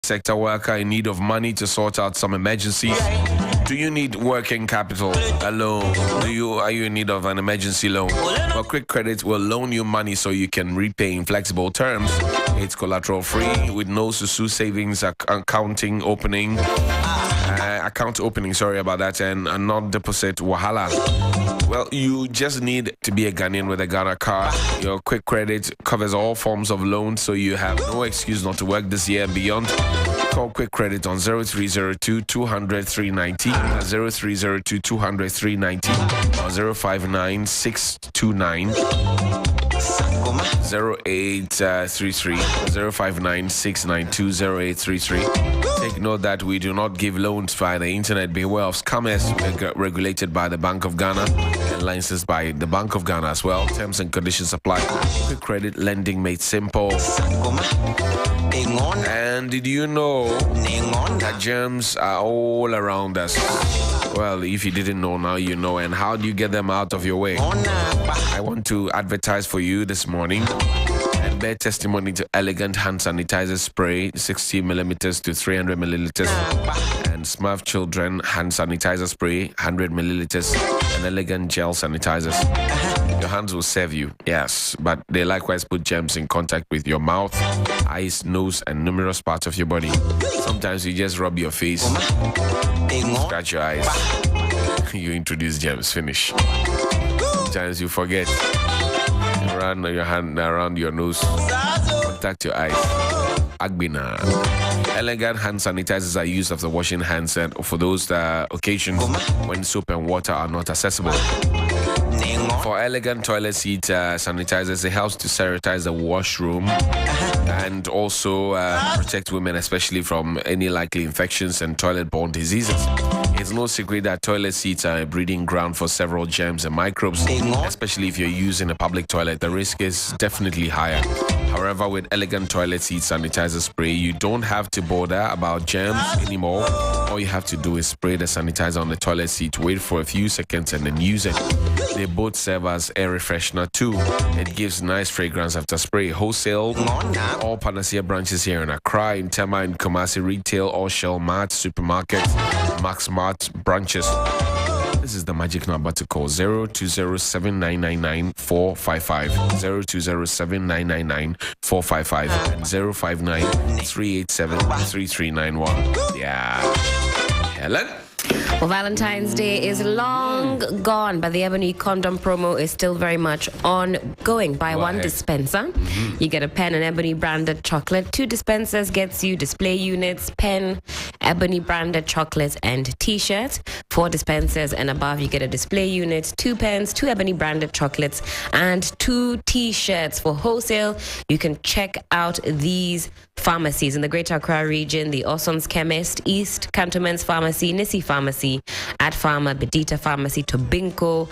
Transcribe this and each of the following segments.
sector worker in need of money to sort out some emergencies? Do you need working capital, a loan? Are you in need of an emergency loan? Well, Quick Credit will loan you money so you can repay in flexible terms. It's collateral free with no susu savings account opening, and not deposit wahala. Well, you just need to be a Ghanaian with a Ghana card. Your Quick Credit covers all forms of loans, so you have no excuse not to work this year and beyond. Call Quick Credit on 0302 200 390, 0302 200 390, or 059 629 0833, 059 692 0833. Take note that we do not give loans via the internet. Beware of scammers. We're regulated by the Bank of Ghana and licensed by the Bank of Ghana as well. Terms and conditions apply. Quick Credit lending made simple. And did you know that germs are all around us? Well, if you didn't know, now you know. And how do you get them out of your way? I want to advertise for you this morning and bear testimony to Elegant Hand Sanitizer Spray, 60 millimeters to 300 milliliters, and Smurf Children Hand Sanitizer Spray, 100 milliliters, and Elegant Gel Sanitizers. Your hands will serve you, yes, but they likewise put germs in contact with your mouth, eyes, nose, and numerous parts of your body. Sometimes you just rub your face, scratch your eyes, you introduce germs, finish. Sometimes you forget, you run your hand around your nose, contact your eyes. Agbina. Elegant hand sanitizers are used after washing hands and for those occasions when soap and water are not accessible. For Elegant toilet seat sanitizers, it helps to sanitize the washroom and also protect women, especially from any likely infections and toilet-borne diseases. It's no secret that toilet seats are a breeding ground for several germs and microbes, especially if you're using a public toilet. The risk is definitely higher. However, with Elegant toilet seat sanitizer spray, you don't have to bother about germs anymore. All you have to do is spray the sanitizer on the toilet seat, wait for a few seconds, and then use it. They both serve as air freshener too. It gives nice fragrance after spray. Wholesale, all Panacea branches here in Accra, in Tema, in Kumasi, retail, all Shell Mart, supermarkets, Max Mart branches. This is the magic number to call: 0207999455, 0207999455, and 059-387-3391. Yeah. Helen? Well, Valentine's Day is long gone, but the Ebony condom promo is still very much ongoing. Buy one dispenser, you get a pen and Ebony branded chocolate. 2 dispensers gets you display units, pen, Ebony branded chocolates, and t-shirts. 4 dispensers and above, you get a display unit, 2 pens, 2 Ebony branded chocolates, and 2 t-shirts. For wholesale, you can check out these pharmacies in the Greater Accra region: the Orson's Chemist, East Cantonment's Pharmacy, Nisi Pharmacy, Ad Pharma, Bedita Pharmacy, Tobinco,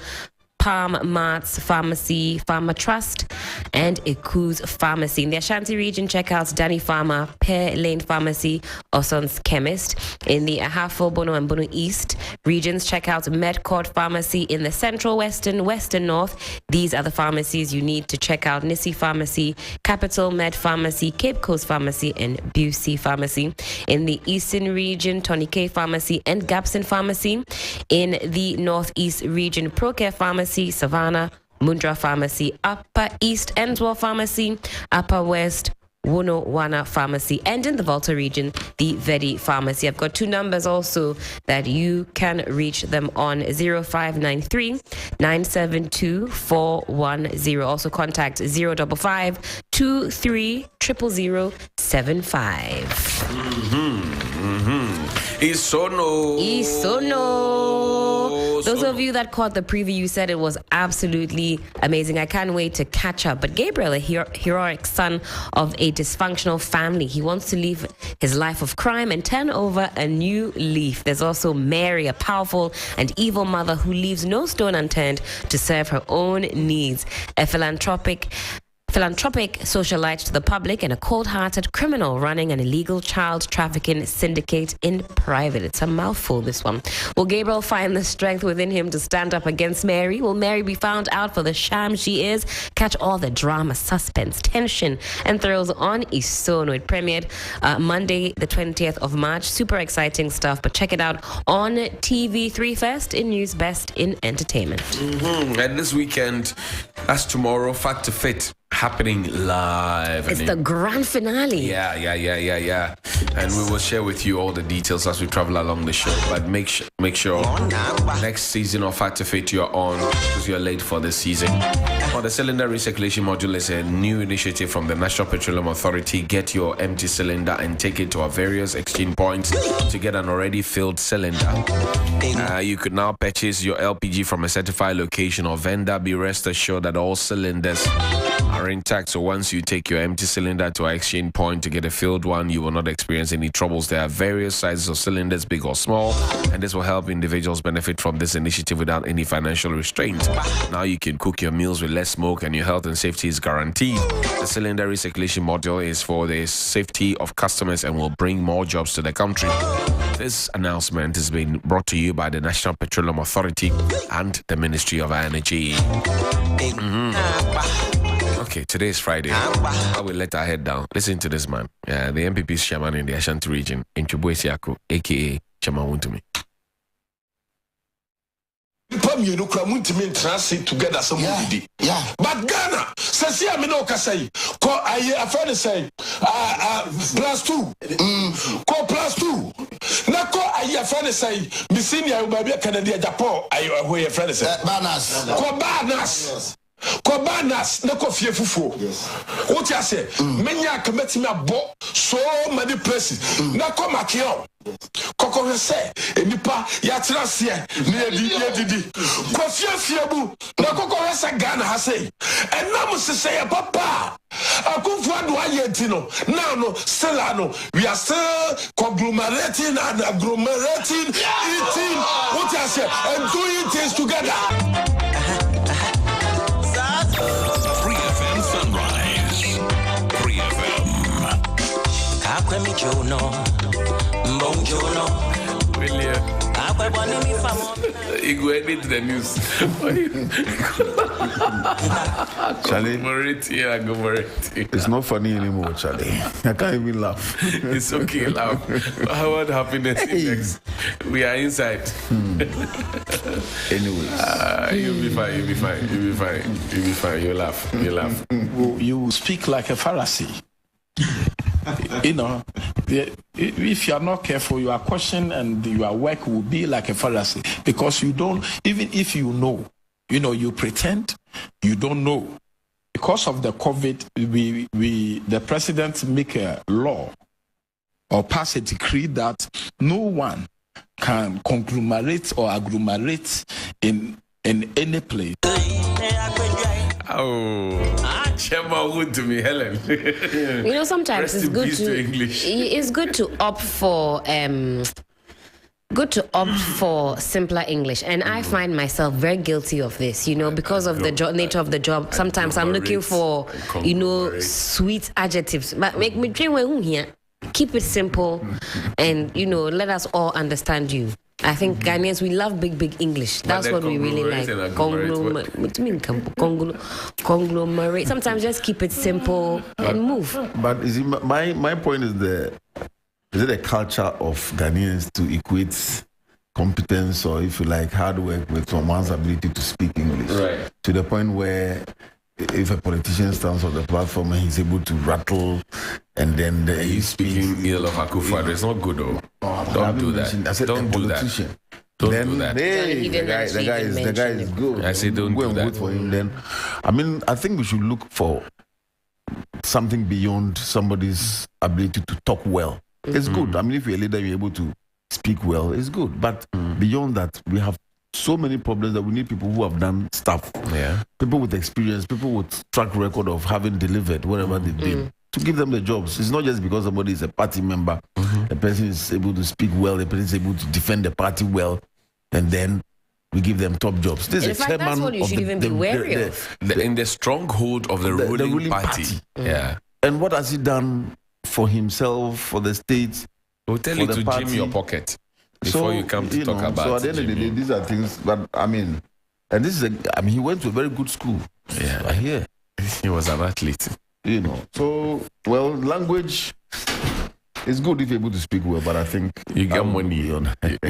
Palm Marts Pharmacy, Pharma Trust, and Eku's Pharmacy. In the Ashanti region, check out Danny Pharma, Pear Lane Pharmacy, Oson's Chemist. In the Ahafo, Bono, and Bono East regions, check out Medcord Pharmacy. In the Central, Western North, these are the pharmacies you need to check out: Nisi Pharmacy, Capital Med Pharmacy, Cape Coast Pharmacy, and Busey Pharmacy. In the Eastern region, Tony K Pharmacy and Gapson Pharmacy. In the Northeast region, Procare Pharmacy, Savannah, Mundra Pharmacy, Upper East, Enswell Pharmacy, Upper West, Wonowana Pharmacy, and in the Volta region, the Vedi Pharmacy. I've got 2 numbers also that you can reach them on: 0593 972 410. Also contact 055 23 00075. Isono. Those of you that caught the preview, you said it was absolutely amazing. I can't wait to catch up. But Gabriel, a heroic son of a dysfunctional family, he wants to leave his life of crime and turn over a new leaf. There's also Mary, a powerful and evil mother who leaves no stone unturned to serve her own needs. A philanthropic philanthropic socialite to the public, and a cold-hearted criminal running an illegal child trafficking syndicate in private. It's a mouthful, this one. Will Gabriel find the strength within him to stand up against Mary? Will Mary be found out for the sham she is? Catch all the drama, suspense, tension, and thrills on Isono. It premiered Monday, the 20th of March. Super exciting stuff, but check it out on TV3 First in News Best in Entertainment. And this weekend, that's tomorrow, Fact to Fit, happening live. It's the grand finale. Yeah. And we will share with you all the details as we travel along the show. But make sure next season of Fact to Fit you're on, because you're late for this season. Well, the cylinder recirculation module is a new initiative from the National Petroleum Authority. Get your empty cylinder and take it to our various exchange points to get an already filled cylinder. You could now purchase your LPG from a certified location or vendor. Be rest assured that all cylinders are intact. So once you take your empty cylinder to our exchange point to get a filled one, you will not experience any troubles. There are various sizes of cylinders, big or small, and this will help individuals benefit from this initiative without any financial restraint. Now you can cook your meals with less smoke and your health and safety is guaranteed. The cylinder recirculation module is for the safety of customers and will bring more jobs to the country. This announcement has been brought to you by the National Petroleum Authority and the Ministry of Energy. Okay, today is Friday. I will let our head down. Listen to this man. The MPP's chairman in the Ashanti region, Inchubuesiako, aka Chairman Wuntumi. Together some but Ghana says yeah me no say call I friend say +2 call +2 na call I friend say me senior you be Canada Japan I who your friend say Banas Kobanas na kofie fufuo. What you say? Menya committee me abo so many places. Na come akio. Koko say enipa ya trase na didi. Kofie fiebu na koko say Ghana ha say. Enam se say papa. Akunfu ado aye ntino. Now no still no we are still conglomerating and agglomerating eating. What you say? And doing things together. Free FM Sunrise. Free FM. Akwemi Jono, Mbonjono, William. Akwemi mi famo. You go edit the news. Charlie, it's not funny anymore, Charlie. I can't even laugh. It's okay, laugh. What happiness index? We are inside. Anyways, you'll be fine. You laugh. You speak like a Pharisee. You know, if you are not careful, your question and your work will be like a Pharisee, because you don't, even if you know, you pretend you don't know. Because of the COVID, the president make a law or pass a decree that no one can conglomerate or agglomerate in any place. Oh, Chairman to me, Helen. Sometimes it's good to English. It's good to opt for simpler English, and I find myself very guilty of this. Because of the nature of the job. Sometimes I'm looking for sweet adjectives, but make me dream here. Keep it simple, and let us all understand you. I think Ghanaians, we love big English. That's what we really like. Conglomerate. Sometimes just keep it simple and move. But is it, my point is is it a culture of Ghanaians to equate competence, or if you like hard work, with someone's ability to speak English? Right. To the point where if a politician stands on the platform and he's able to rattle, and then he's speaking ill of Akufo, it's not good though. Don't do that. Don't do that. Don't do that. Hey, the guy is good. I say don't do that. Good for him. Then, I think we should look for something beyond somebody's ability to talk well. It's good. If you're a leader, you're able to speak well. It's good. But beyond that, we have so many problems that we need people who have done stuff. Yeah. People with experience, people with track record of having delivered whatever they've been, to give them the jobs. It's not just because somebody is a party member. The person is able to speak well, the person is able to defend the party well, and then we give them top jobs. This In is fact, chairman that's what you of should even be wary of. In the stronghold of the ruling party. Yeah. And what has he done for himself, for the state? We'll tell you to gym your pocket before you come to talk about. So at the end of the day, these are things. But I mean, and this is he went to a very good school. Yeah, I hear he was an athlete. So language is good if you're able to speak well, but I think you get money. You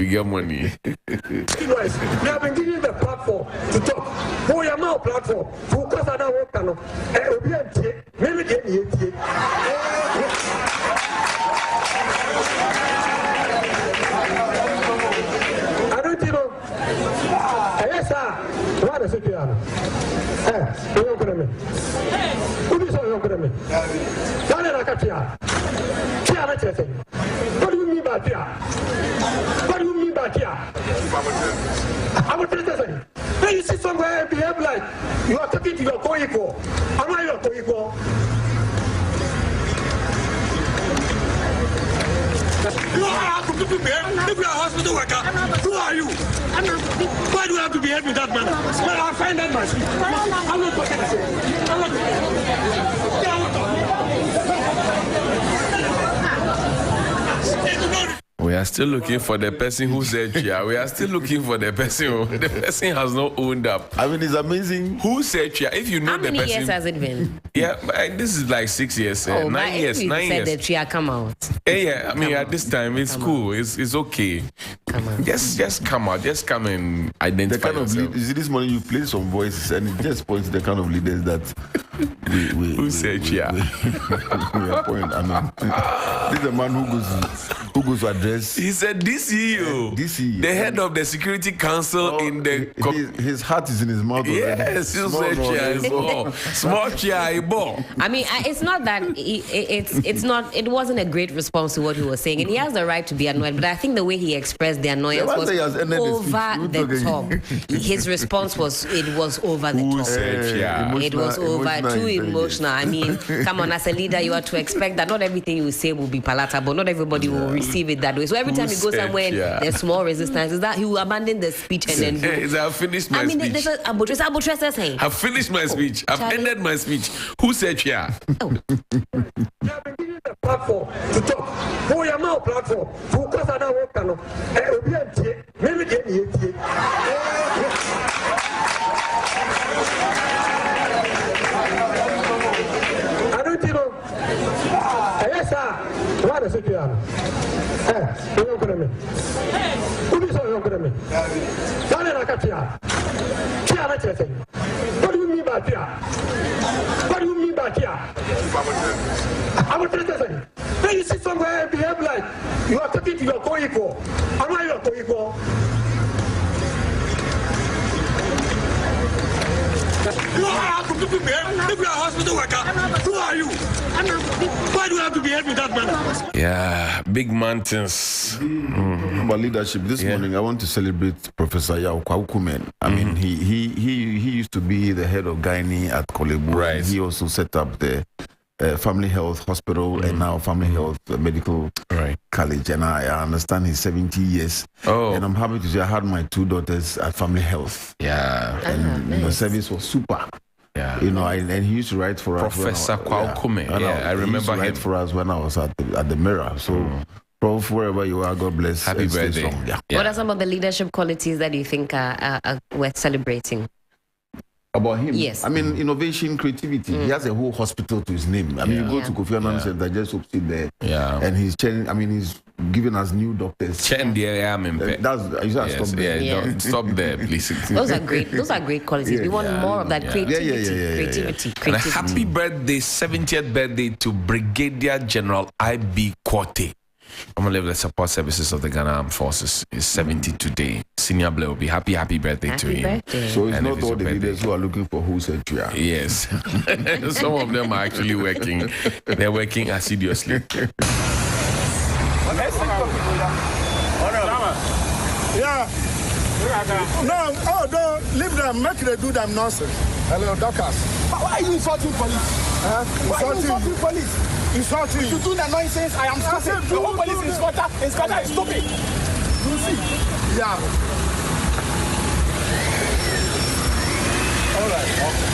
get money. We have been given the platform to talk. We are now platform. Focus on our work. Maybe I don't know. Yes, sir. What is it? What do you mean by that? What do you mean by that? I will tell you something. When you see somewhere behave like you are talking to your co-equal, am I your co-equal? You have to behave. If you are a hospital worker, who are you? Why do you have to behave with that man? Well, I'll find that man. I'm not talking to you. I'm not We are still looking for the person who said Chia. We are still looking for the person. The person has not owned up. I mean, it's amazing. Who said Chia? If you know How the many person. years has it been? Yeah, but this is like 6 years. 9 years. 9 said years. the Chia come out. Yeah, I mean, at this time, it's cool. It's okay. Come on. Just come out. Just come and The identify kind of yourself. you see this morning you played some voices and it just points to the kind of leaders that Who said Chia? we appoint. I mean, this is a man who goes to address. He said DCEO, DCEO. the head of the Security Council in the. His heart is in his mouth. Yes, you said Chia. Small Chia. I mean, it's not that it's not. It wasn't a great response to what he was saying, and he has the right to be annoyed. But I think the way he expressed the annoyance was over the top. His response was over the top. Said Chia? It was over too emotional. I mean, come on, as a leader, you are to expect that not everything you say will be palatable. Not everybody will receive it that way. So every time you go somewhere, there's small resistance. Is that he will abandon the speech and then go. I've finished my speech. There's a saying. I've finished my speech. I've ended my speech. Who said Chia? We have been given the platform to talk. We are now platform. Focus on our work. Maybe I don't know. Yes, sir. What is it? What do you mean by that? What do you mean by that? I will tell you something. When you see somewhere behave like you are talking to your co-equal, am I your co-equal? You have to behave. If you are a hospital worker, who are you? Why do you have to behave with that man? Yeah, big mountains. About leadership this morning, I want to celebrate Professor Yao Kwaukumen. I mean, he used to be the head of gynae at Kolebu. Right. He also set up the Family Health Hospital and now Family Health Medical College. And I understand he's 70 years. Oh. And I'm happy to say I had my 2 daughters at Family Health. Yeah. And the service was super. Yeah. And he used to write for Professor us. Kwaukumen. I remember he used to him. write for us when I was at the Mirror. So, Prof, wherever you are, God bless. Happy and stay birthday. strong. Yeah. What are some of the leadership qualities that you think are worth celebrating? About him? Yes. I mean, innovation, creativity. He has a whole hospital to his name. I mean, you go to Kofi Annan Center, just sit there. Yeah. And he's giving us new doctors. Stop there. Don't stop there, please. Those are great qualities. We want more of that creativity. And a happy birthday, 70th birthday to Brigadier General I.B. Quartey. I'm gonna leave the support services of the Ghana Armed Forces. Is 70 today. Senior Blair will be happy birthday to him. So it's And not all the leaders who are looking for who said Chia. Yes. Some of them are actually working. They're working assiduously. Yeah. No, don't leave them. Make them do them nonsense. Hello, doctors. Why are you insulting police? Why are you insulting police? Insulting. To do the nonsense, I am stupid. The whole police inspector is stupid. You see? Yeah. All right. Okay.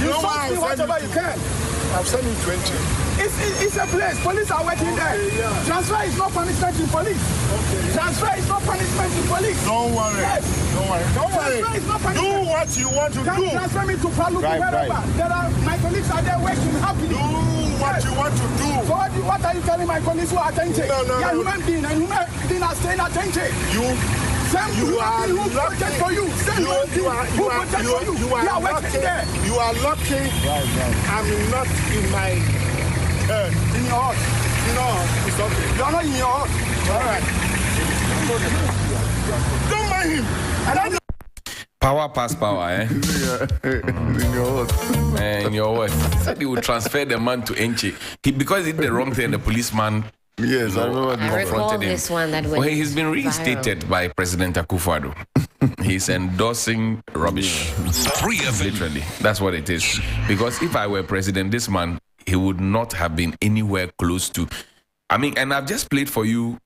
You insult me whatever you can. I've sent you 20. It's a place. Police are working there. Yeah. Transfer is not punishment in police. Okay. Transfer is not punishment in police. Don't worry. Yes. Don't worry. Don't worry. Transfer is not Do punishment. what you want to do. Transfer me to Palu, wherever. There are my colleagues are there working happily. Do what you want to do. So what are you telling my colleagues who are attentive? No. Yeah, human being and human being are staying attentive. You are who protect for you. Same You are working there. You are lucky. Right. I'm not in my In your heart. It's okay. You are not in your heart. All right. Don't mind him. And Power pass power, eh? In your house. In your word. Said he would transfer the man to Enchi. Because he did the wrong thing, the policeman. Yes, I remember I recall this one that went he's been reinstated by President Akufo-Addo. He's endorsing rubbish. Literally, that's what it is. Because if I were president, this man, he would not have been anywhere close to. I mean, and I've just played for you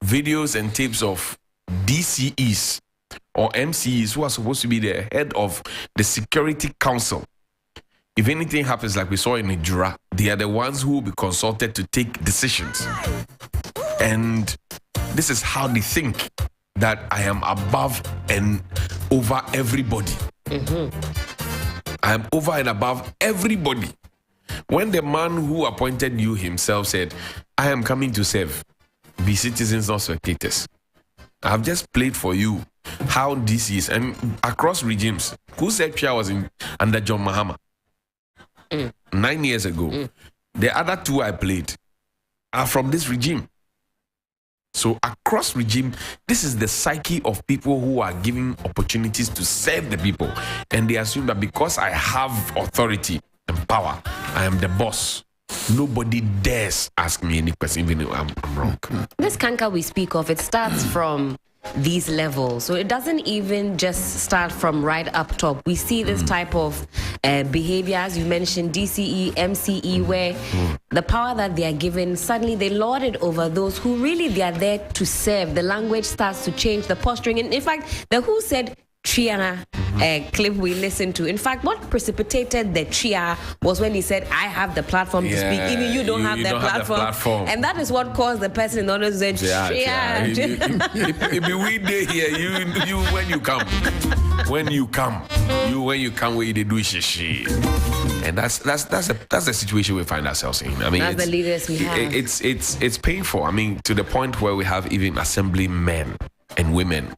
videos and tapes of DCEs or MCEs who are supposed to be the head of the Security Council. If anything happens like we saw in Nigeria, they are the ones who will be consulted to take decisions. And this is how they think that I am above and over everybody. I am over and above everybody. When the man who appointed you himself said, I am coming to serve, be citizens, not spectators. I've just played for you how this is. And across regimes, Kusepia was under John Mahama. 9 years ago. The other two I played are from this regime. So across regime, this is the psyche of people who are given opportunities to serve the people. And they assume that because I have authority and power, I am the boss. Nobody dares ask me any question, even if I'm wrong. This canker we speak of, it starts from these levels. So it doesn't even just start from right up top. We see this type of behavior, as you mentioned, DCE, MCE, where the power that they are given, suddenly they lord it over those who really they are there to serve. The language starts to change, the posturing. And in fact, the who said Triana clip we listened to. In fact, what precipitated the Chia was when he said, I have the platform to speak. Even you don't have the platform. And that is what caused the person in order to say, It be we day here, you when you come. When you come, where they do shishi. And that's the situation we find ourselves in. I mean, that's the leaders we have. It's painful. I mean, to the point where we have even assemblymen and women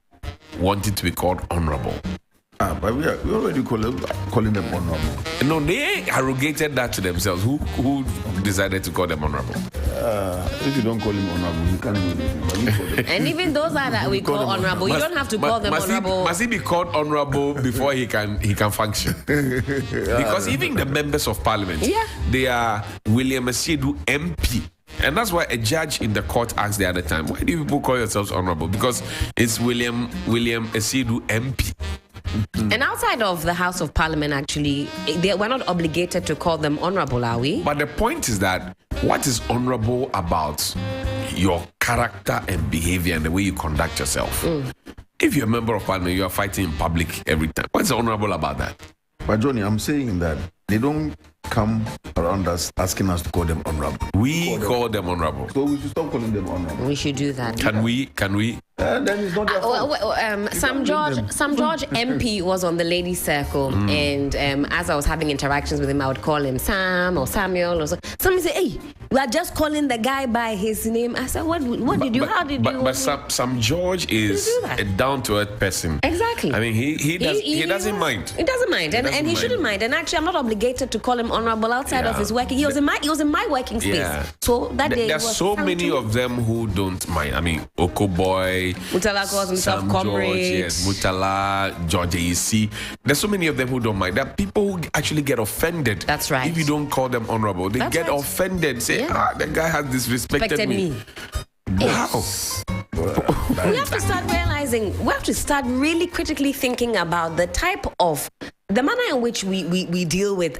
wanting to be called honorable. But we already calling them honorable. No, they arrogated that to themselves. Who decided to call them honorable? If you don't call him honorable, you can't even. And even those that we call honorable, you don't have to call them honorable. Must he be called honorable before he can function? Because even the members of parliament, they are William Asiedu MP. And that's why a judge in the court asked the other time, why do you people call yourselves honorable? Because it's William Asiedu MP. And outside of the House of Parliament, actually, we're not obligated to call them honorable, are we? But the point is that what is honorable about your character and behavior and the way you conduct yourself? If you're a member of parliament, you are fighting in public every time. What's honorable about that? But Johnny, I'm saying that they don't come around us asking us to call them honorable. We call them honorable. So we should stop calling them honorable. We should do that. Can we? Then it's not their fault. Sam George MP was on the ladies' circle, and as I was having interactions with him, I would call him Sam or Samuel or so. Somebody say, "Hey, we are just calling the guy by his name." I said, "What did you? How did you?" But Sam George is a down-to-earth person. Exactly. I mean, he doesn't mind. He doesn't mind, and he shouldn't mind. And actually, I'm not obligated to call him honorable outside of his working. He was in my working space. Yeah. So that day, there's so many of them who don't mind. I mean, Okoboy, Mutala calls himself comrade. Yes, Mutala, George AEC. There's so many of them who don't mind. There are people who actually get offended. That's right. If you don't call them honorable, they get offended. Say, the guy has disrespected me. Wow. We have to start realizing, we have to start really critically thinking about the type of the manner in which we deal with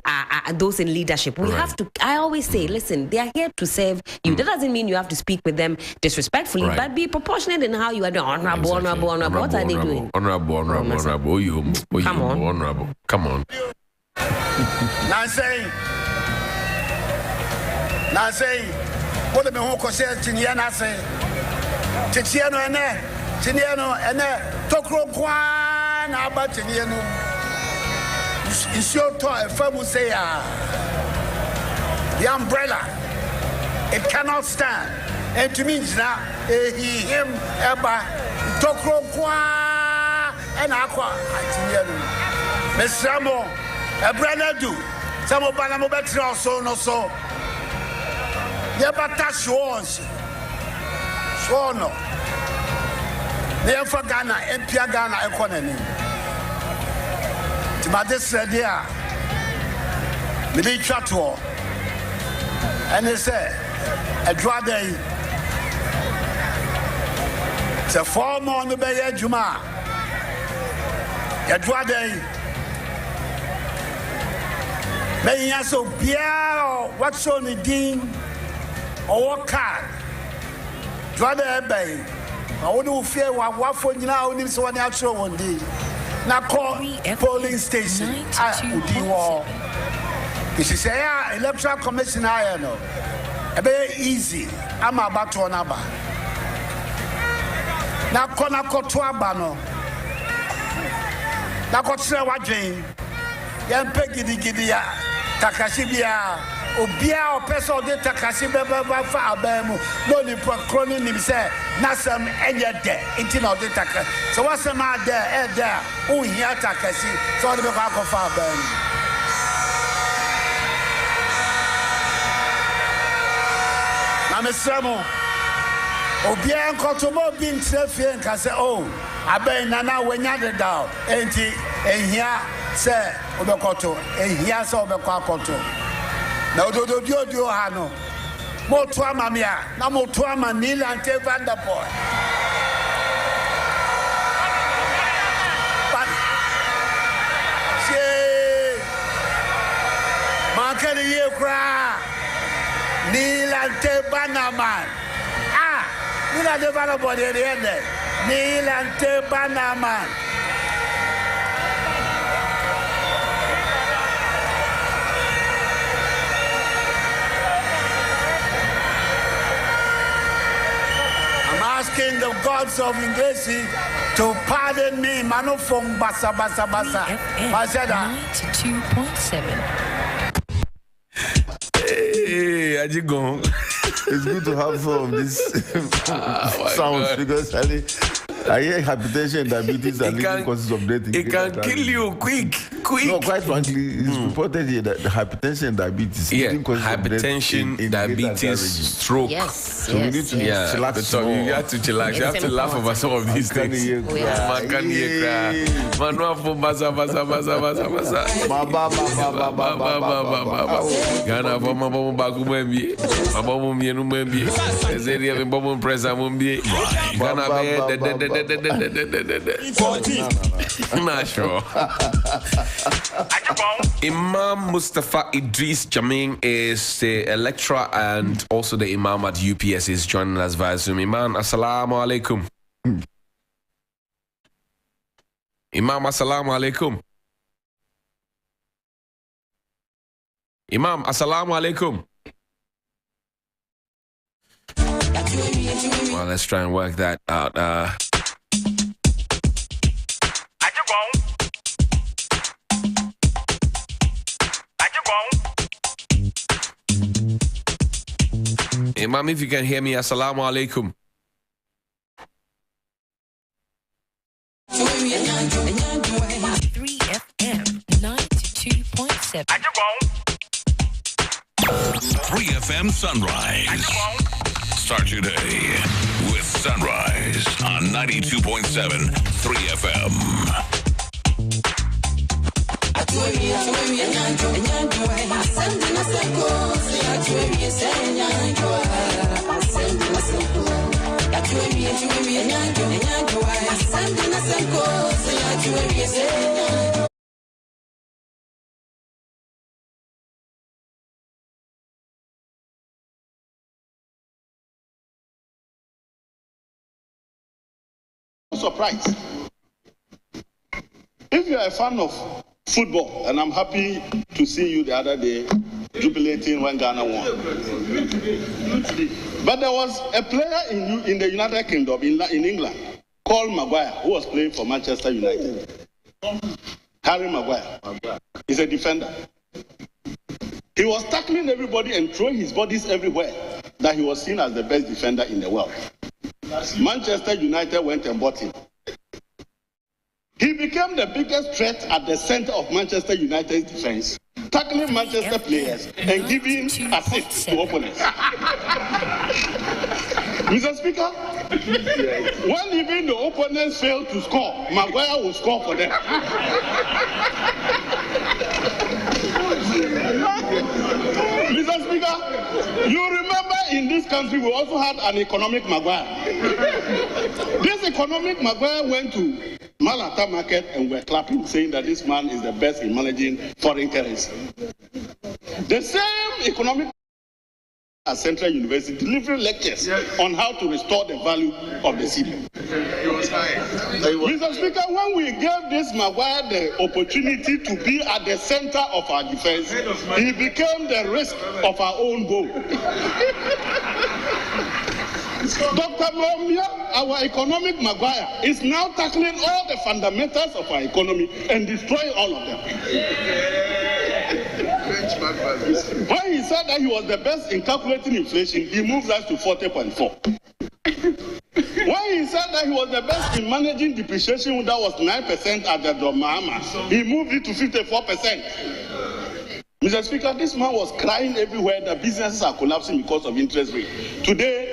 those in leadership, we have to. I always say, listen, they are here to serve you. That doesn't mean you have to speak with them disrespectfully, but be proportionate in how you are doing. Honorable. What are they doing? Honorable. Come on. Honorable. Come on. Now say, what the whole concern Tiniana say, Titiano and Tokro Kwan, about Tiniano. It's your toy, Famu say, the umbrella, it cannot stand. And to me, now, him, Eba, Tokro Kwan, and Aqua, Tiniano. Miss Samo, a brother do. Some of Banamo better so no so. Yabata Swans. Swono. They are for Ghana, Empia Ghana, economy. Timothy said, yeah, the big chatwar. And they say, a draw day. It's a 4 more on the Bay Juma. A draw day. May you so Pierre, what's on the dean? Or card. Draw the bay. I wouldn't fear what for you now, only so natural one day. Now call polling station. I would do all. If you say, electoral commission, I know. A very easy. I'm about to number. Now, Kona Kotuabano. Now, Kotra Wajin. Yan Peggy Gidia. Takashibia. Obia or person de Takashiba for Abemu, no Procronin himself, Nasam and yet there, intin of the Taka. So what's the matter there? Oh, here Takashi, so the back of Abemu. Namisamo Obia and Kotomo being Trefi and Cassa, oh, I bet Nana when you're down, and here, sir, Obekoto, and here saw Obekoto. Now, do Hano. Motuama Mia, Namotuama Nila and Te Vanderpool. But, say, Mankani Yukra, Nila and Te Banaman. Nila de Vanderpool, the end. Nila and Te Banaman. Asking the gods of English to pardon me, Manufong Basa. 92.7. Hey, Ajigong. It's good to have some of these sounds because I hear hypertension and diabetes are leading causes of death. It can kill you quick. No, quite frankly, it's reported here that the hypertension and diabetes hypertension, diabetes, stroke. Yes. So we need to chillax. So you have to chillax. You have to laugh over some of these things. Man can hear cry. Man no for basa. Ghana for mama baku mwembi. Mama mienu mwembi. Ezeri ave mama presa mwembi. Ghana Not sure. Imam Mustafa Idris Jaming is the lecturer and also the Imam at UPS is joining us via Zoom. Imam, assalamu alaikum. Imam, assalamu alaikum. Imam, assalamu alaikum. Well, let's try and work that out. Imam, if you can hear me, assalamu alaikum. FM 92.7. 3FM Sunrise. Start your day with Sunrise on 92.7 3FM. surprised. If you are a fan of football, and I'm happy to see you the other day jubilating when Ghana won. But there was a player in the United Kingdom, in England, called Maguire, who was playing for Manchester United. Harry Maguire. He's a defender. He was tackling everybody and throwing his bodies everywhere, that he was seen as the best defender in the world. Manchester United went and bought him. He became the biggest threat at the center of Manchester United's defense, tackling Manchester players and giving assists to opponents. Mr. Speaker, when even the opponents failed to score, Maguire will score for them. Mr. Speaker, you remember in this country we also had an economic Maguire. This economic Maguire went to Malata market and were clapping, saying that this man is the best in managing foreign currency. The same economic at Central University delivering lectures on how to restore the value of the city. Mr. Speaker, when we gave this Maguire the opportunity to be at the center of our defense, he became the risk of our own goal. Dr. Momia, our economic Maguire, is now tackling all the fundamentals of our economy and destroying all of them. When he said that he was the best in calculating inflation, he moves us to 40.4. When he said that he was the best in managing depreciation, that was 9% at the Domama, he moved it to 54%. Mr. Speaker, this man was crying everywhere that businesses are collapsing because of interest rate. Today,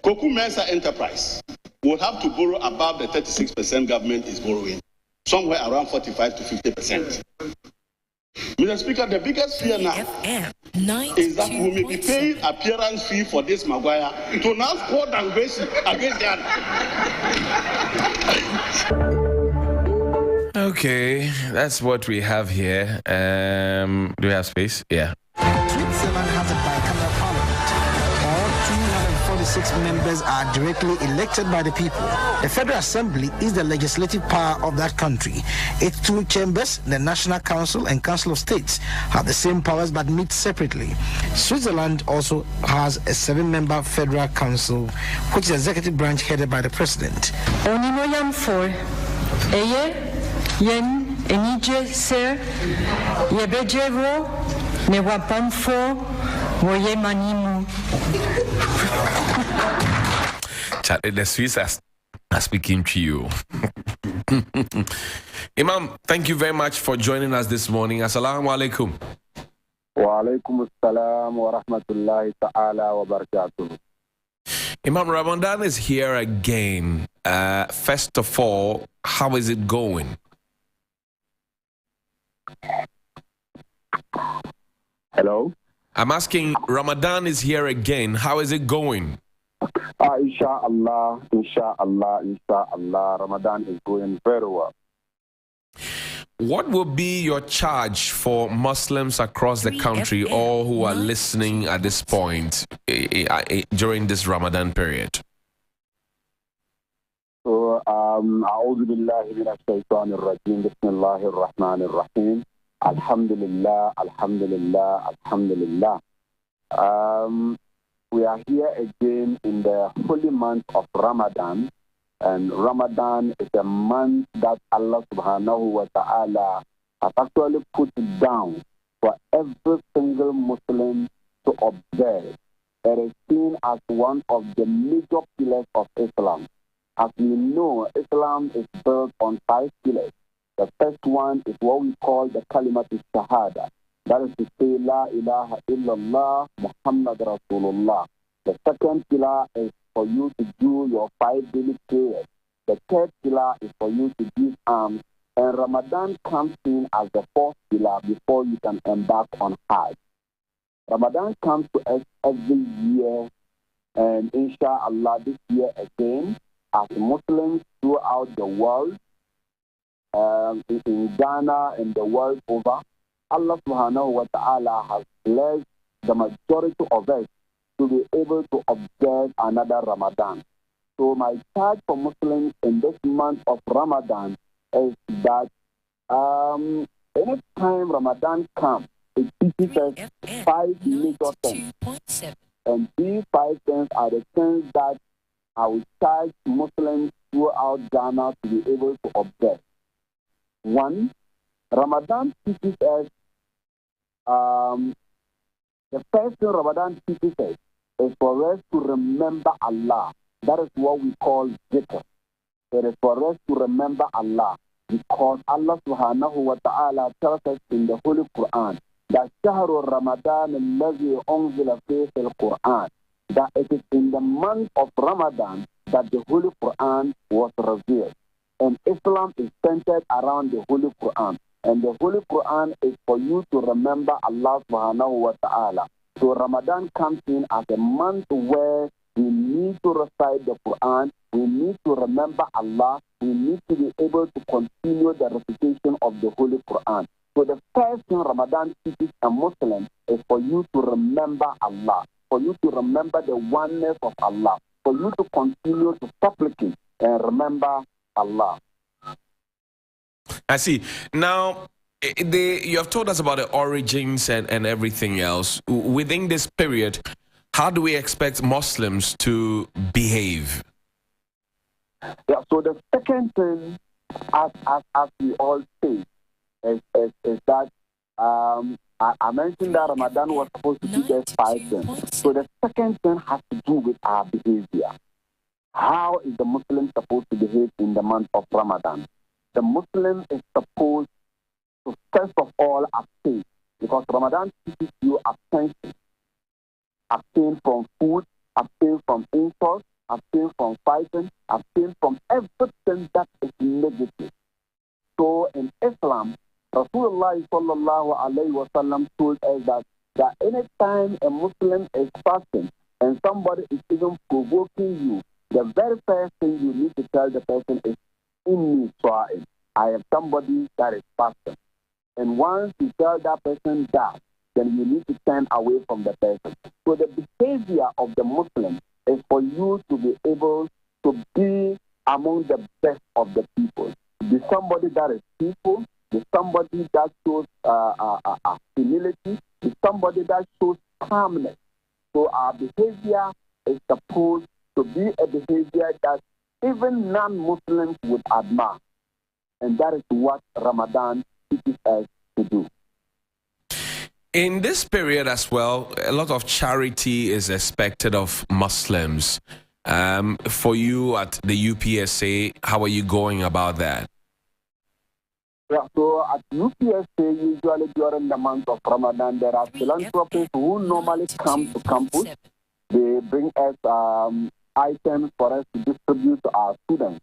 Koku Mensa Enterprise will have to borrow above the 36% government is borrowing, somewhere around 45 to 50%. Mr. Speaker, the biggest fear now is that we may be paying appearance fee for this Maguire to now score downgrade against the other. Okay, that's what we have here. Do we have space? Yeah. Switzerland has a bicameral parliament. All 246 members are directly elected by the people. The Federal Assembly is the legislative power of that country. Its two chambers, the National Council and Council of States, have the same powers but meet separately. Switzerland also has a 7-member Federal Council, which is the executive branch headed by the President. Onimoyam for yen enije sir yebejevo ne wapamfo woye manimu. Chat, the Swiss are speaking to you. Imam, thank you very much for joining us this morning. Assalamu alaikum. Wa alaikum assalam wa rahmatullahi ta'ala wa barakatuh. Imam, Ramadan is here again. First of all, how is it going? Hello? I'm asking, Ramadan is here again. How is it going? Inshallah, Ramadan is going very well. What will be your charge for Muslims across the country, all who are listening at this point during this Ramadan period? So, أعوذ بالله من الشيطان الرجيم بسم الله الرحمن الرحيم Alhamdulillah, Alhamdulillah, Alhamdulillah. We are here again in the holy month of Ramadan, and Ramadan is a month that Allah subhanahu wa ta'ala has actually put down for every single Muslim to observe. It is seen as one of the major pillars of Islam. As we know, Islam is built on 5 pillars. The first one is what we call the Kalimat Shahada. That is to say, La ilaha illallah, Muhammad Rasulullah. The second pillar is for you to do your 5 daily prayers. The third pillar is for you to give alms. And Ramadan comes in as the 4th pillar before you can embark on Hajj. Ramadan comes to us every year, and inshallah this year again, as Muslims throughout the world, in Ghana and the world over, Allah subhanahu wa ta'ala has blessed the majority of us to be able to observe another Ramadan. So my charge for Muslims in this month of Ramadan is that anytime Ramadan comes, it teaches us 5 major things. And these 5 things are the things that I will charge Muslims throughout Ghana to be able to observe. 1, Ramadan teaches us, the first thing Ramadan teaches us is for us to remember Allah. That is what we call zikr. It is for us to remember Allah, because Allah subhanahu wa ta'ala tells us in the Holy Quran that Shahru Ramadan alladhi unzila fihi al-Quran, that it is in the month of Ramadan that the Holy Quran was revealed. And Islam is centered around the Holy Quran. And the Holy Quran is for you to remember Allah subhanahu wa ta'ala. So Ramadan comes in as a month where we need to recite the Quran, we need to remember Allah, we need to be able to continue the recitation of the Holy Quran. So the first thing Ramadan teaches a Muslim is for you to remember Allah, for you to remember the oneness of Allah, for you to continue to supplicate and remember Allah. I see. Now, you have told us about the origins and everything else. Within this period, how do we expect Muslims to behave? Yeah, so the second thing, as we all say, is that I mentioned that Ramadan was supposed to teach us 5 things. So the second thing has to do with our behavior. How is the Muslim supposed to behave in the month of Ramadan? The Muslim is supposed to first of all abstain, because Ramadan teaches you abstention. Abstain from food, abstain from insults, abstain from fighting, abstain from everything that is negative. So in Islam, Rasulullah sallallahu alayhi wa sallam told us that anytime a Muslim is fasting and somebody is even provoking you, the very first thing you need to tell the person is, Inni Swa'im, I am somebody that is fasting. And once you tell that person that, then you need to turn away from the person. So the behavior of the Muslim is for you to be able to be among the best of the people. Be somebody that is peaceful, be somebody that shows humility, be somebody that shows calmness. So our behavior is supposed to be a behavior that even non-Muslims would admire. And that is what Ramadan teaches us to do. In this period as well, a lot of charity is expected of Muslims. For you at the UPSA, how are you going about that? Yeah, so at UPSA, usually during the month of Ramadan, there are philanthropists who normally come to campus. They bring us items for us to distribute to our students.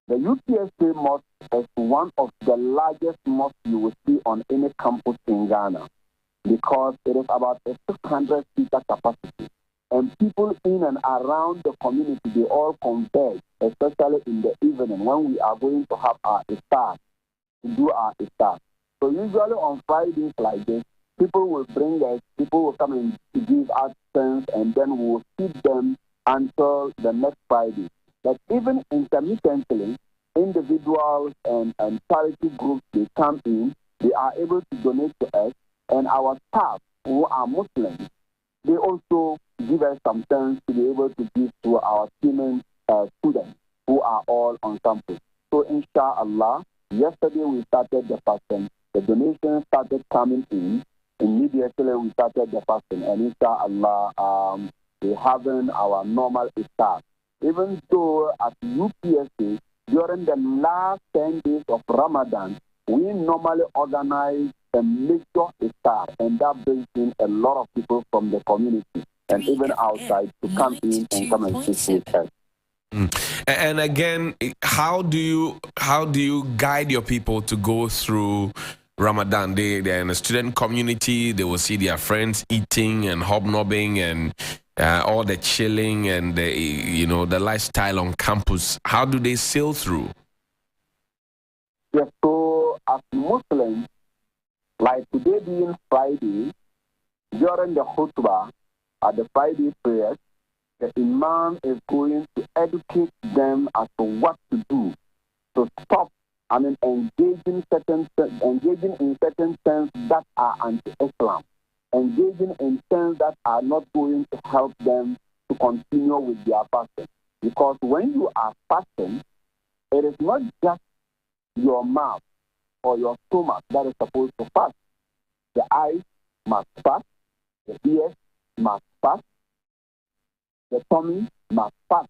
The UPSA mosque is one of the largest mosques you will see on any campus in Ghana, because it is about a 600-seater capacity. And people in and around the community, they all converge, especially in the evening when we are going to have our iftar, to do our iftar. So usually on Fridays like this, people will bring us, people will come and give us things, and then we will feed them until the next Friday. But even intermittently, individuals and charity groups, they come in, they are able to donate to us, and our staff who are Muslims, they also give us some things to be able to give to our students who are all on campus. So inshallah, yesterday we started the fasting. The donations started coming in. Immediately we started the fasting, and inshallah, we're having our normal iftar. Even though at UPSA, during the last 10 days of Ramadan, we normally organize a major iftar, and that brings in a lot of people from the community and even outside to come in and come and sit with us. And again, how do you guide your people to go through Ramadan? They're in a student community. They will see their friends eating and hobnobbing and all the chilling and the lifestyle on campus. How do they sail through? Yes, so as Muslims, like today being Friday, during the khutbah at the Friday prayers, the imam is going to educate them as to what to do to stop, engaging in certain things that are anti-Islam, engaging in things that are not going to help them to continue with their fasting. Because when you are fasting, it is not just your mouth or your stomach that is supposed to fast. The eyes must fast, the ears must fast, the tummy must fast,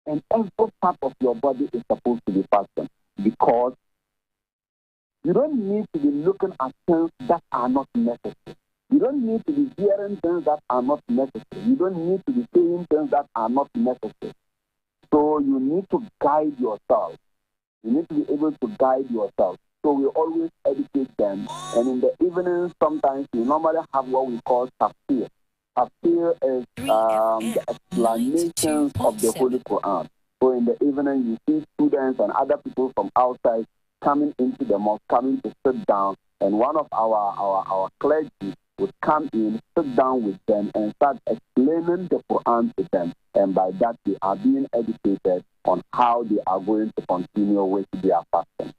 and every part of your body is supposed to be fasting. Because you don't need to be looking at things that are not necessary. You don't need to be hearing things that are not necessary. You don't need to be saying things that are not necessary. So you need to guide yourself. You need to be able to guide yourself. So we always educate them. And in the evening, sometimes we normally have what we call tafsir. Tafsir is the explanations of the Holy Quran. So in the evening, you see students and other people from outside coming into the mosque, coming to sit down. And one of our clergy would come in, sit down with them, and start explaining the Quran to them. And by that, they are being educated on how they are going to continue with their fasting.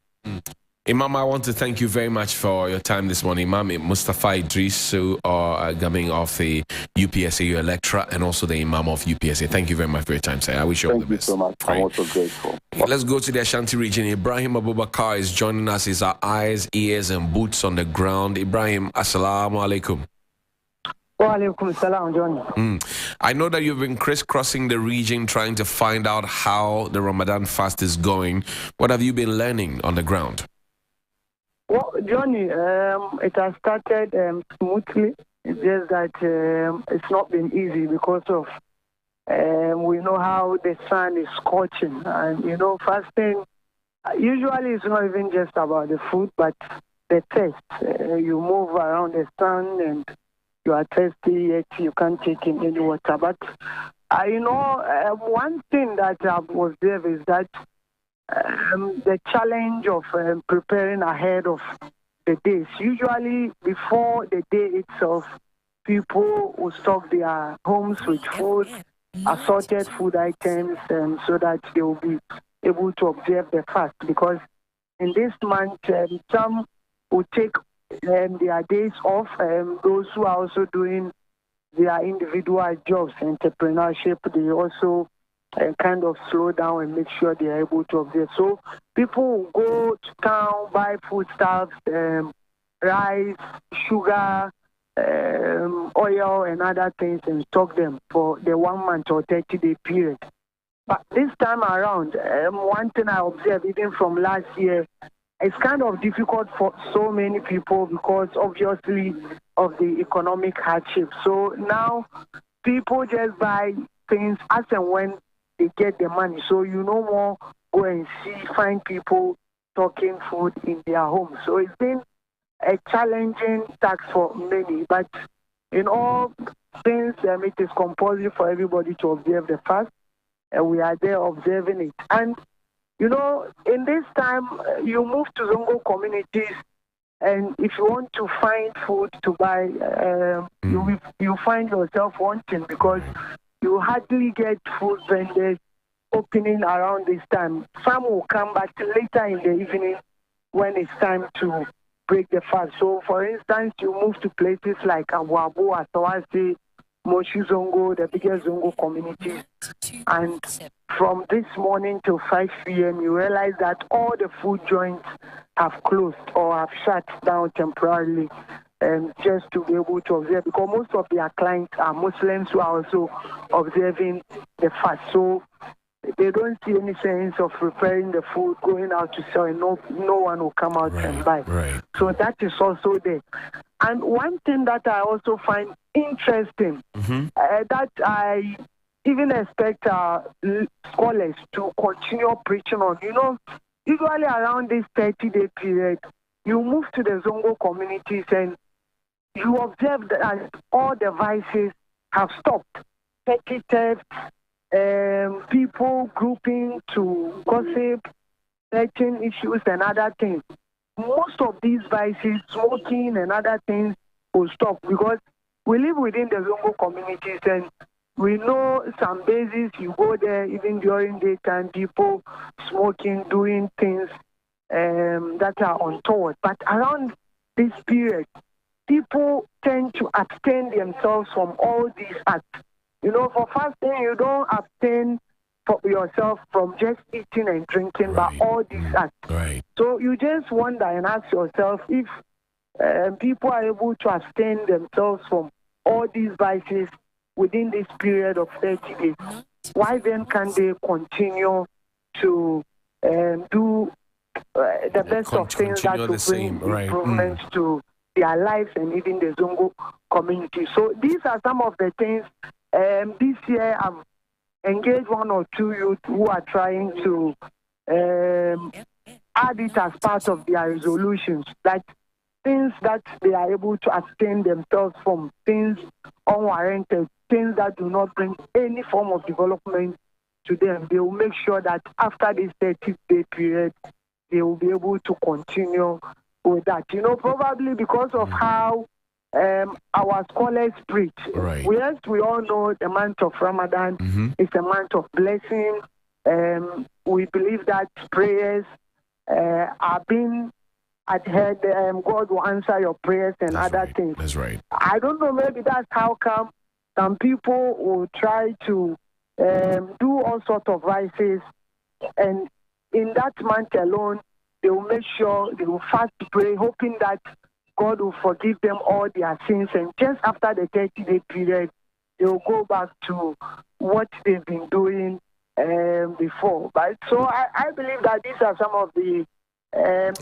Imam, I want to thank you very much for your time this morning. Imam Mustafa Idris, coming off the UPSA, your lecturer, and also the Imam of UPSA. Thank you very much for your time, sir. I wish you all the best. Thank you so much. I'm also grateful. Let's go to the Ashanti region. Ibrahim Abubakar is joining us. He's our eyes, ears, and boots on the ground. Ibrahim, assalamu alaikum. Wa alaikum salam, Johnny. I know that you've been crisscrossing the region trying to find out how the Ramadan fast is going. What have you been learning on the ground? Well, Johnny, it has started smoothly. It's just that it's not been easy because of we know how the sun is scorching. And, fasting, usually it's not even just about the food, but the thirst. You move around the sun and you are thirsty, yet you can't take in any water. But, one thing that I've observed is that the challenge of preparing ahead of the days. Usually, before the day itself, people will stock their homes with food, assorted food items, so that they will be able to observe the fast. Because in this month, some will take their days off. Those who are also doing their individual jobs, entrepreneurship, they also kind of slow down and make sure they are able to observe. So people will go to town, buy foodstuffs, rice, sugar, oil, and other things, and stock them for the 1 month or 30-day period. But this time around, one thing I observed even from last year, it's kind of difficult for so many people because obviously of the economic hardship. So now people just buy things as and when they get the money. So you no more go and find people stocking food in their homes. So it's been a challenging task for many. But in all things, it is compulsory for everybody to observe the fast. And we are there observing it. And, in this time, you move to Zongo communities, and if you want to find food to buy, you find yourself wanting because you hardly get food vendors opening around this time. Some will come back later in the evening when it's time to break the fast. So, for instance, you move to places like Abuabo, Atawasi, Moshi Zongo, the biggest Zongo communities. And from this morning till 5 p.m., you realize that all the food joints have closed or have shut down temporarily. Just to be able to observe, because most of their clients are Muslims who are also observing the fast. So they don't see any sense of preparing the food, going out to sell, and no one will come out and buy. Right. So that is also there. And one thing that I also find interesting, that I even expect scholars to continue preaching on, usually around this 30-day period, you move to the Zongo communities and you observe that all the vices have stopped. Petty theft, people grouping to gossip, certain issues and other things. Most of these vices, smoking and other things, will stop because we live within the Zongo communities and we know some bases, you go there even during daytime, people smoking, doing things that are untoward. But around this period, people tend to abstain themselves from all these acts. You know, for fasting, you don't abstain for yourself from just eating and drinking, but all these acts. Right. So you just wonder and ask yourself if people are able to abstain themselves from all these vices within this period of 30 days. Why then can they continue to do the best of things that will bring improvements to their lives and even the Zongo community? So these are some of the things. This year I've engaged one or two youth who are trying to add it as part of their resolutions, that things that they are able to abstain themselves from, things unwarranted, things that do not bring any form of development to them. They will make sure that after this 30-day period, they will be able to continue with that. You know, probably because of how our scholars preach. Right. Yes, we all know the month of Ramadan is a month of blessing. We believe that prayers are being adhered. God will answer your prayers and other things. That's right. I don't know, maybe that's how come some people will try to do all sorts of vices, and in that month alone, they will make sure they will fast pray, hoping that God will forgive them all their sins, and just after the 30-day period, they will go back to what they've been doing before. But so I believe that these are some of the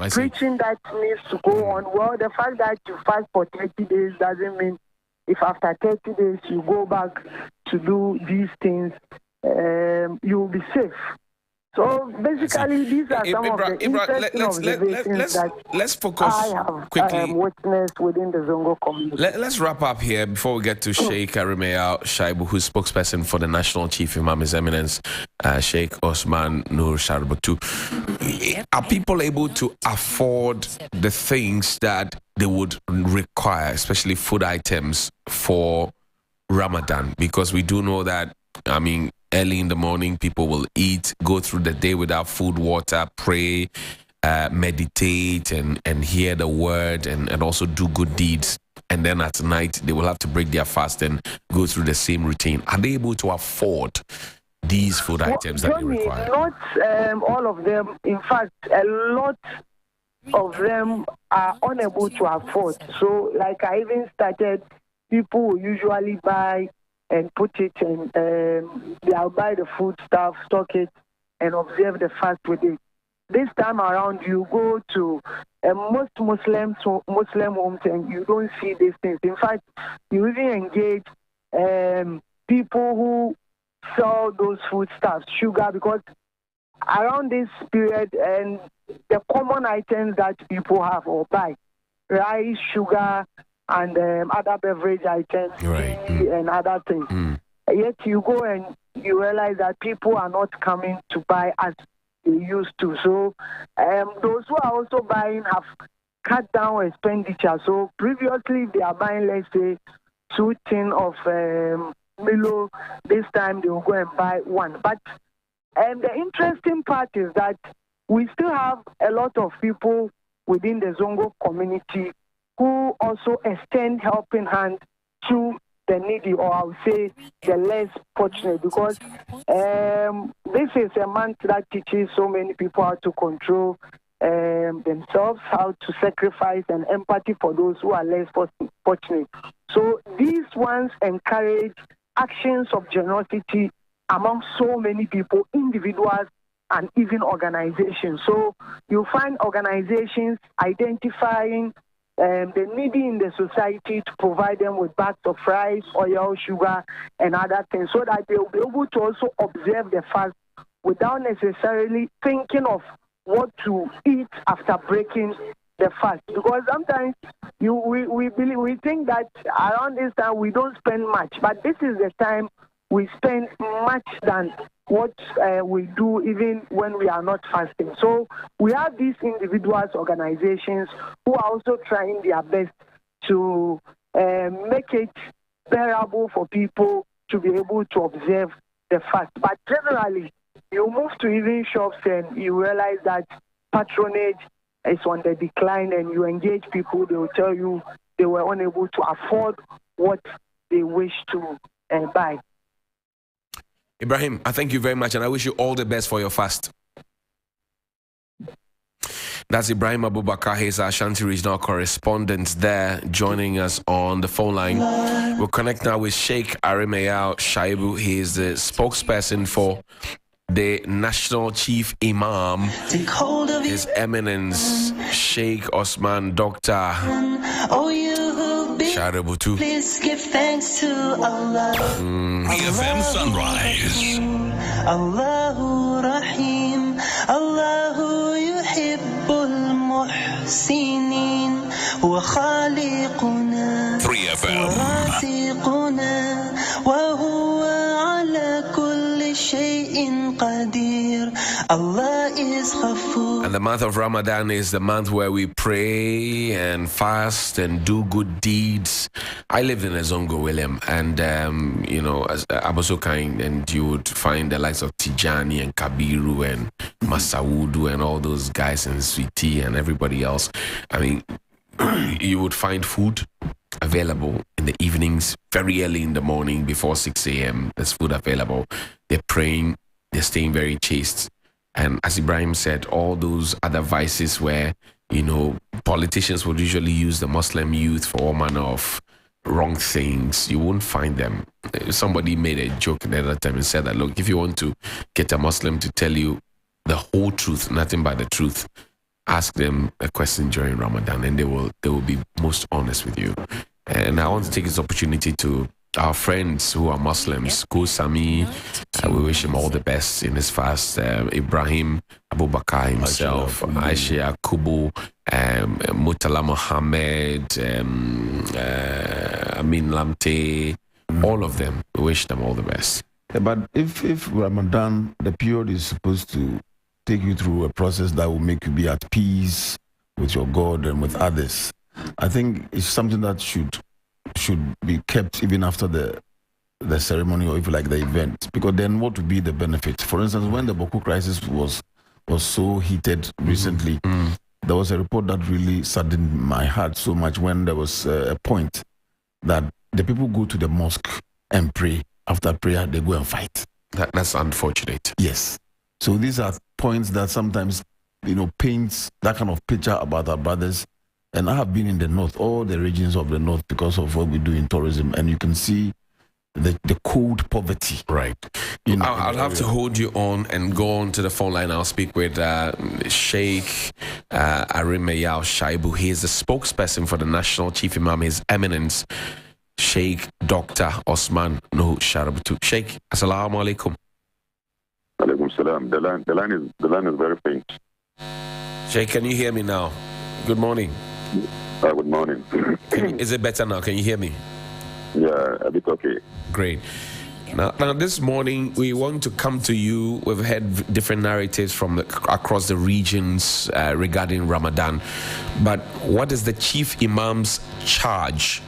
preaching that needs to go on. Well, the fact that you fast for 30 days doesn't mean if after 30 days you go back to do these things, you will be safe. So basically, these are some of the interesting observations that let's focus I have quickly. witnessed within the Zongo community. Let's wrap up here before we get to Sheikh Arimea Shaibu, who's spokesperson for the National Chief Imam, His Eminence Sheikh Osman Nur Sharbatu. Are people able to afford the things that they would require, especially food items for Ramadan? Because we do know that, I mean, early in the morning, people will eat, go through the day without food, water, pray, meditate, and hear the word, and also do good deeds. And then at night, they will have to break their fast and go through the same routine. Are they able to afford these food items that they require? Not all of them. In fact, a lot of them are unable to afford. So, like I even started, people will usually buy and put it in, they'll buy the food stuff, stock it, and observe the fast with it. This time around, you go to most Muslim homes and you don't see these things. In fact, you even engage people who sell those food stuffs, sugar, because around this period, and the common items that people have or buy, rice, sugar, and other beverage items, and other things. Yet you go and you realize that people are not coming to buy as they used to. So those who are also buying have cut down expenditure. So previously they are buying, let's say, 2 tins of Milo. This time they will go and buy 1. But the interesting part is that we still have a lot of people within the Zongo community who also extend helping hand to the needy, or I would say the less fortunate, because this is a month that teaches so many people how to control themselves, how to sacrifice, and empathy for those who are less fortunate. So these ones encourage actions of generosity among so many people, individuals, and even organizations. So you find organizations identifying the needy in the society to provide them with bags of rice, oil, sugar, and other things, so that they will be able to also observe the fast without necessarily thinking of what to eat after breaking the fast. Because sometimes we think that around this time we don't spend much, but this is the time we spend much than what we do even when we are not fasting. So we have these individuals, organizations who are also trying their best to make it bearable for people to be able to observe the fast. But generally, you move to evening shops and you realize that patronage is on the decline, and you engage people, they will tell you they were unable to afford what they wish to buy. Ibrahim, I thank you very much, and I wish you all the best for your fast. That's Ibrahim Abubakar. He's our Ashanti regional correspondent there, joining us on the phone line. We'll connect now with Sheikh Arimeyao Shaibu. He is the spokesperson for the National Chief Imam, His Eminence Sheikh Osman Dr. Shaributu. Please give thanks to Allah. EFM Sunrise. Allahu Rahim. Allahu yuhibbul muhsinin. Wa khaliquna. 3FM. Raziquna. Wa huwa ala kulli shay'in qadir. Allah is Ghafur. And the month of Ramadan is the month where we pray and fast and do good deeds. I lived in Azongo, William, and as Abosokain, and you would find the likes of Tijani and Kabiru and Masaudu and all those guys and Sweetie and everybody else. I mean, you would find food available in the evenings, very early in the morning, before 6 a.m. There's food available. They're praying, they're staying very chaste. And as Ibrahim said, all those other vices where, politicians would usually use the Muslim youth for all manner of wrong things, you won't find them. Somebody made a joke the other time and said that, look, if you want to get a Muslim to tell you the whole truth, nothing but the truth, ask them a question during Ramadan and they will be most honest with you. And I want to take this opportunity to our friends who are Muslims, Kusami, we wish him all the best in his fast. Ibrahim Abubakar himself, Aisha Kubu, Mutala Mohammed, Amin Lamte, all of them, we wish them all the best. Yeah, but if Ramadan, the period is supposed to take you through a process that will make you be at peace with your God and with others, I think it's something that should be kept even after the ceremony, or if you like the event, because then what would be the benefit? For instance, when the Boko crisis was so heated recently, there was a report that really saddened my heart so much when there was a point that the people go to the mosque and pray. After prayer, they go and fight. That's unfortunate. Yes. So these are points that sometimes, paints that kind of picture about our brothers. And I have been in the north, all the regions of the north, because of what we do in tourism, and you can see the cold poverty. Right. I'll have to hold you on and go on to the phone line. I'll speak with Sheikh Arimeyao Shaibu. He is the spokesperson for the National Chief Imam, His Eminence Sheikh Dr. Osman Nuhu Shaributu. Sheikh, assalamu alaikum. Alaikum salam. The line is very faint. Sheikh, can you hear me now? Good morning. Good morning. Is it better now? Can you hear me? Yeah, a bit okay. Great. Now this morning, we want to come to you. We've heard different narratives from across the regions regarding Ramadan. But what is the Chief Imam's charge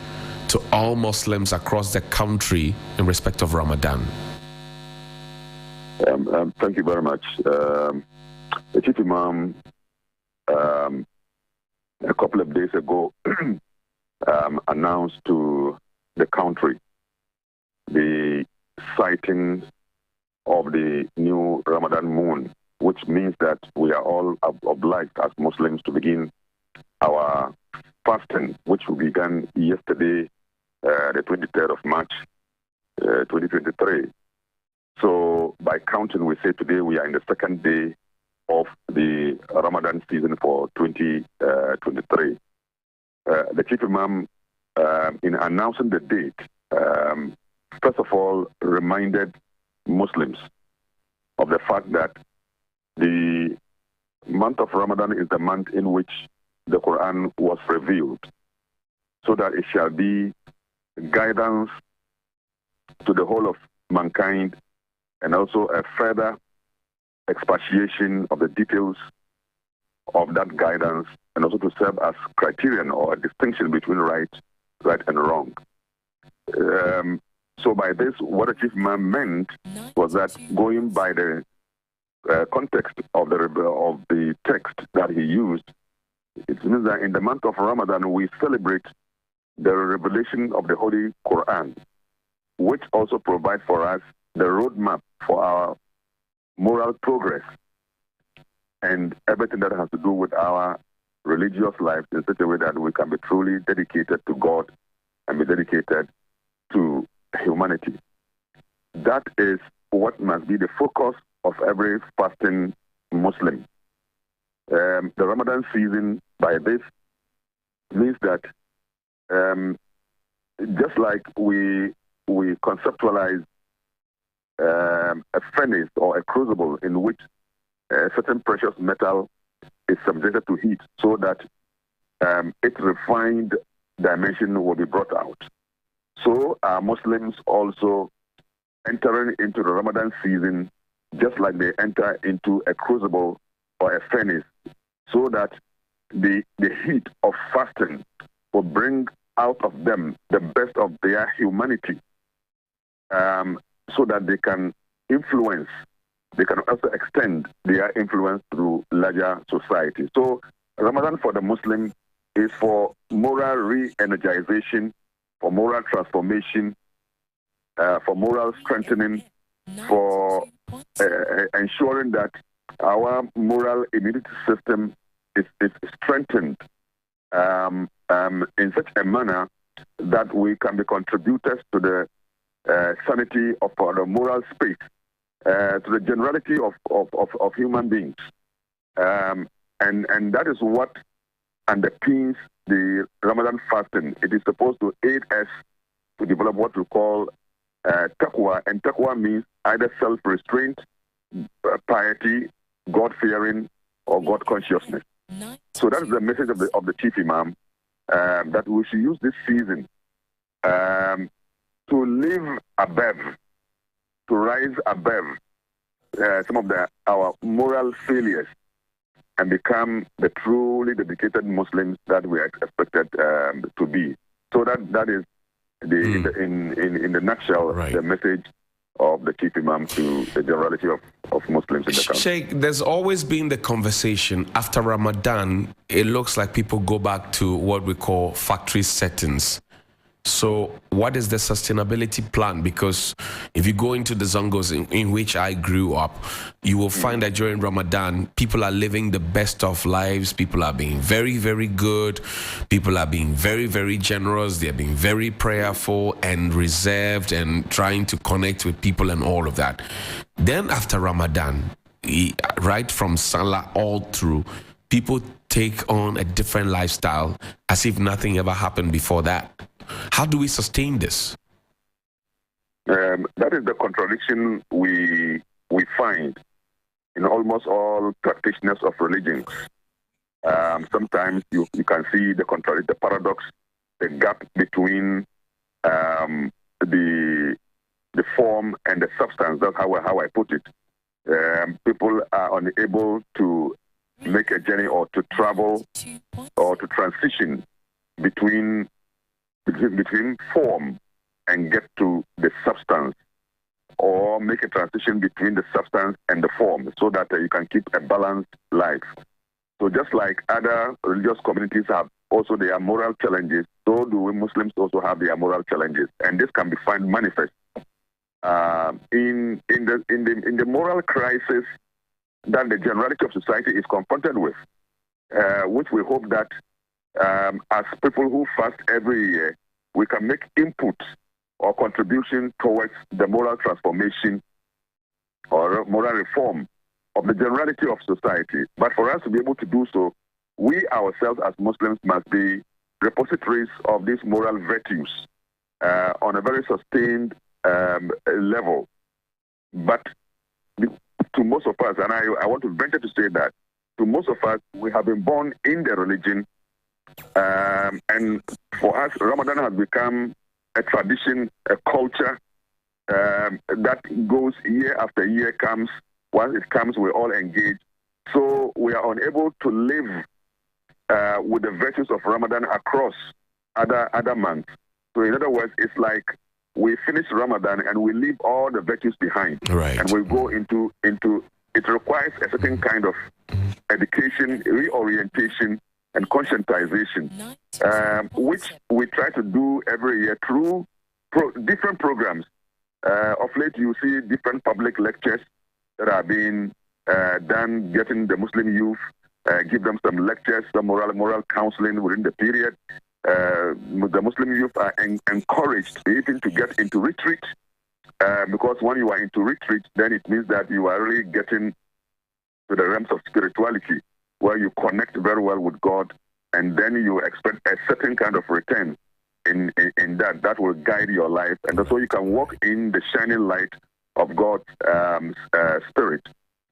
to all Muslims across the country in respect of Ramadan? Thank you very much. The Chief Imam, a couple of days ago, announced to the country the sighting of the new Ramadan moon, which means that we are all obliged as Muslims to begin our fasting, which we began yesterday, the 23rd of March, 2023. So by counting, we say today we are in the second day of the Ramadan season for 2023. The Chief Imam, in announcing the date, first of all, reminded Muslims of the fact that the month of Ramadan is the month in which the Quran was revealed, so that it shall be guidance to the whole of mankind, and also a further expatiation of the details of that guidance, and also to serve as criterion or a distinction between right and wrong. So by this, what the chief imam meant was that going by the context of the text that he used, it means that in the month of Ramadan we celebrate the revelation of the Holy Quran, which also provides for us the roadmap for our moral progress and everything that has to do with our religious life in such a way that we can be truly dedicated to God and be dedicated to humanity. That is what must be the focus of every fasting Muslim. The Ramadan season, by this, means that just like we conceptualize a furnace or a crucible in which a certain precious metal is subjected to heat so that its refined dimension will be brought out. So Muslims also entering into the Ramadan season just like they enter into a crucible or a furnace, so that the heat of fasting will bring out of them the best of their humanity, so that they can influence, they can also extend their influence through larger society. So Ramadan for the Muslim is for moral re-energization, for moral transformation, for moral strengthening, for ensuring that our moral immunity system is strengthened in such a manner that we can be contributors to the sanity of the moral space, to the generality of human beings. And that is what underpins the Ramadan fasting. It is supposed to aid us to develop what we call taqwa, and taqwa means either self-restraint, piety, God-fearing, or God-consciousness. So that is the message of the chief imam, that we should use this season to live above, to rise above some of our moral failures and become the truly dedicated Muslims that we are expected to be. So that is in the nutshell, the message of the chief imam to the generality of Muslims in the country. Sheikh, there's always been the conversation after Ramadan. It looks like people go back to what we call factory settings. So what is the sustainability plan? Because if you go into the Zongos in which I grew up, you will find that during Ramadan, people are living the best of lives. People are being very, very good. People are being very, very generous. They're being very prayerful and reserved and trying to connect with people and all of that. Then after Ramadan, right from Salah all through, people take on a different lifestyle as if nothing ever happened before that. How do we sustain this? That is the contradiction we find in almost all practitioners of religions. Sometimes you can see the paradox, the gap between the form and the substance. That's how I put it. People are unable to make a journey or to travel or to transition between form and get to the substance, or make a transition between the substance and the form, so that you can keep a balanced life. So just like other religious communities have also their moral challenges, so do we Muslims also have their moral challenges, and this can be found manifest in the moral crisis that the generality of society is confronted with, which we hope that as people who fast every year, we can make input or contribution towards the moral transformation or moral reform of the generality of society. But for us to be able to do so, we ourselves as Muslims must be repositories of these moral virtues on a very sustained level. But to most of us, and I want to venture to say that, to most of us, we have been born in the religion, and for us, Ramadan has become a tradition, a culture that goes year after year comes. Once it comes, we all engage. So we are unable to live with the virtues of Ramadan across other months. So in other words, it's like we finish Ramadan and we leave all the virtues behind. Right. And we go into it requires a certain kind of education, reorientation, and conscientization, which we try to do every year through different programs. Of late, you see different public lectures that are being done, getting the Muslim youth, give them some lectures, some moral counseling within the period. The Muslim youth are encouraged even to get into retreat, because when you are into retreat, then it means that you are really getting to the realms of spirituality, where you connect very well with God, and then you expect a certain kind of return in that will guide your life, and so you can walk in the shining light of God's spirit.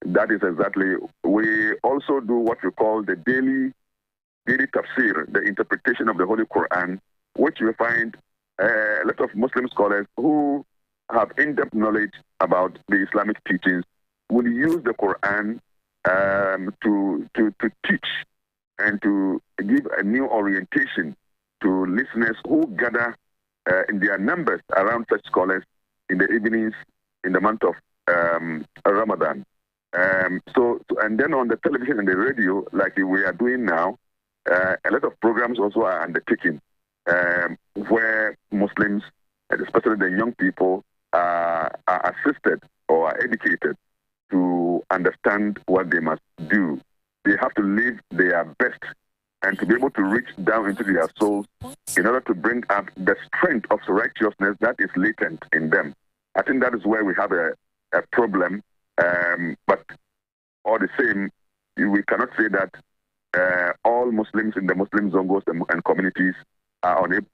That is exactly. We also do what we call the daily tafsir, the interpretation of the Holy Quran, which we find a lot of Muslim scholars who have in-depth knowledge about the Islamic teachings will use the Quran to teach and to give a new orientation to listeners who gather in their numbers around such scholars in the evenings in the month of Ramadan. And then on the television and the radio, like we are doing now, a lot of programs also are undertaken where Muslims, and especially the young people, are assisted or are educated to understand what they must do. They have to live their best and to be able to reach down into their souls in order to bring up the strength of righteousness that is latent in them. I think that is where we have a problem, but all the same, we cannot say that all Muslims in the Muslim zongos and communities are unable.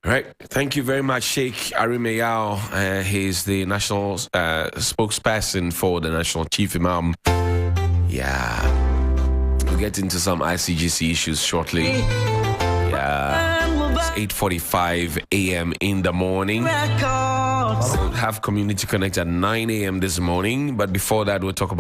Right. Thank you very much, Sheikh Arimeyao. He's the national spokesperson for the National Chief Imam. Yeah. We'll get into some ICGC issues shortly. Yeah. It's 8:45 a.m. in the morning. We'll have Community Connect at 9 a.m. this morning. But before that, we'll talk about